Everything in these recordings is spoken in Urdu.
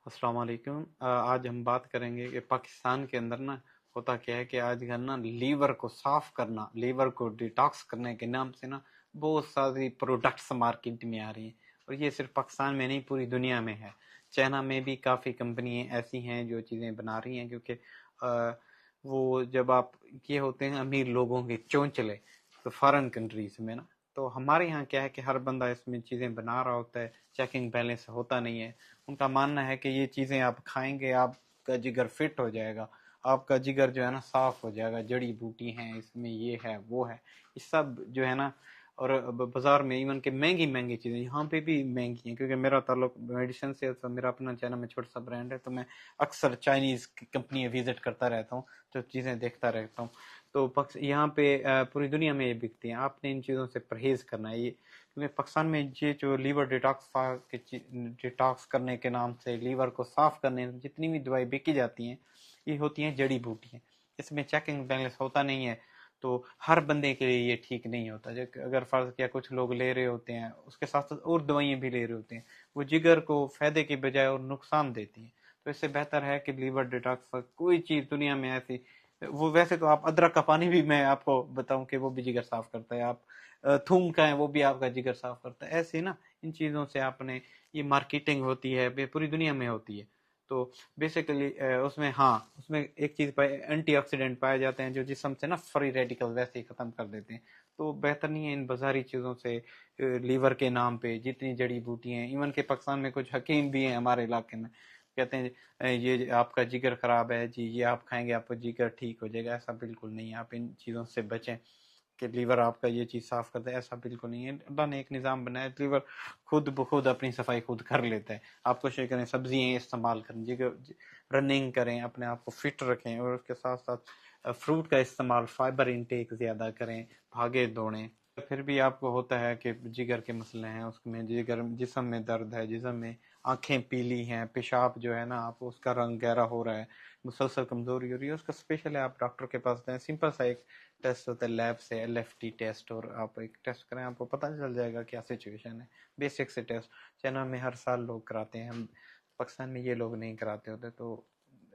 السلام علیکم۔ آج ہم بات کریں گے کہ پاکستان کے اندر نا ہوتا کیا ہے کہ آج کل نا لیور کو صاف کرنا، لیور کو ڈیٹاکس کرنے کے نام سے نا بہت ساری پروڈکٹس مارکیٹ میں آ رہی ہیں، اور یہ صرف پاکستان میں نہیں پوری دنیا میں ہے۔ چائنا میں بھی کافی کمپنیاں ایسی ہیں جو چیزیں بنا رہی ہیں، کیونکہ وہ جب آپ یہ ہوتے ہیں امیر لوگوں کے چونچلے تو فارن کنٹریز میں نا، تو ہمارے یہاں کیا ہے کہ ہر بندہ اس میں چیزیں بنا رہا ہوتا ہے، چیکنگ بیلنس ہوتا نہیں ہے۔ ان کا ماننا ہے کہ یہ چیزیں آپ کھائیں گے آپ کا جگر فٹ ہو جائے گا، آپ کا جگر جو ہے نا صاف ہو جائے گا، جڑی بوٹی ہیں اس میں، یہ ہے وہ ہے، یہ سب جو ہے نا۔ اور بازار میں ایون کہ مہنگی مہنگی چیزیں یہاں پہ بھی مہنگی ہیں، کیونکہ میرا تعلق میڈیسن سے، تو میرا اپنا چائنا میں چھوٹا سا برانڈ ہے، تو میں اکثر چائنیز کمپنی وزٹ کرتا رہتا ہوں، تو چیزیں دیکھتا رہتا ہوں۔ تو یہاں پہ پوری دنیا میں یہ بکتی ہیں، آپ نے ان چیزوں سے پرہیز کرنا ہے۔ یہ کیونکہ پاکستان میں یہ جو لیور ڈیٹاکس کرنے کے نام سے لیور کو صاف کرنے جتنی بھی دوائی بیکی جاتی ہیں، یہ ہوتی ہیں جڑی بوٹی ہیں، اس میں چیکنگ بیلنس ہوتا نہیں ہے، تو ہر بندے کے لیے یہ ٹھیک نہیں ہوتا۔ اگر فرض کیا کچھ لوگ لے رہے ہوتے ہیں، اس کے ساتھ ساتھ اور دوائیں بھی لے رہے ہوتے ہیں، وہ جگر کو فائدے کی بجائے اور نقصان دیتی ہیں، تو اس سے بہتر ہے کہ لیور ڈیٹاکس کوئی چیز دنیا میں ایسی، وہ ویسے تو آپ ادرک کا پانی بھی میں آپ کو بتاؤں کہ وہ بھی جگر صاف کرتا ہے، آپ تھوم کا ہے وہ بھی آپ کا جگر صاف کرتا ہے، ایسے نا ان چیزوں سے آپ نے یہ مارکیٹنگ ہوتی ہے، پوری دنیا میں ہوتی ہے۔ تو بیسیکلی اس میں اس میں ایک چیز اینٹی آکسیڈنٹ پائے جاتے ہیں جو جسم سے نا فری ریڈیکل ویسے ہی ختم کر دیتے ہیں، تو بہتر نہیں ہے ان بازاری چیزوں سے لیور کے نام پہ جتنی جڑی بوٹی ہیں۔ ایون کہ پاکستان میں کچھ حکیم بھی ہیں ہمارے علاقے میں، کہتے ہیں یہ آپ کا جگر خراب ہے جی، یہ آپ کھائیں گے آپ کا جگر ٹھیک ہو جائے گا، ایسا بالکل نہیں ہے۔ آپ ان چیزوں سے بچیں کہ لیور آپ کا یہ چیز صاف کرتا ہے، ایسا بالکل نہیں ہے۔ اللہ نے ایک نظام بنایا، لیور خود بخود اپنی صفائی خود کر لیتا ہے۔ آپ کوشش کریں سبزیاں استعمال کریں، رننگ کریں، اپنے آپ کو فٹ رکھیں، اور اس کے ساتھ ساتھ فروٹ کا استعمال، فائبر انٹیک زیادہ کریں، بھاگے دوڑیں۔ پھر بھی آپ کو ہوتا ہے کہ جگر کے مسئلے ہیں، اس میں جسم میں درد ہے، جسم میں آنکھیں پیلی ہیں، پیشاب جو ہے نا آپ اس کا رنگ گہرا ہو رہا ہے، مسلسل کمزوری ہو رہی ہے، اس کا اسپیشل ہے آپ ڈاکٹر کے پاس جائیں۔ سمپل سا ایک ٹیسٹ ہوتا ہے لیب سے، LFT ٹیسٹ، اور آپ ایک ٹیسٹ کریں، آپ کو پتہ چل جائے گا کیا سچویشن ہے۔ بیسک سے ٹیسٹ چائنا میں ہر سال لوگ کراتے ہیں، ہم پاکستان میں یہ لوگ نہیں کراتے ہوتے، تو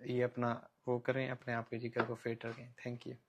یہ اپنا وہ کریں، اپنے آپ کے جگر کو فٹ رکھیں۔ Thank you.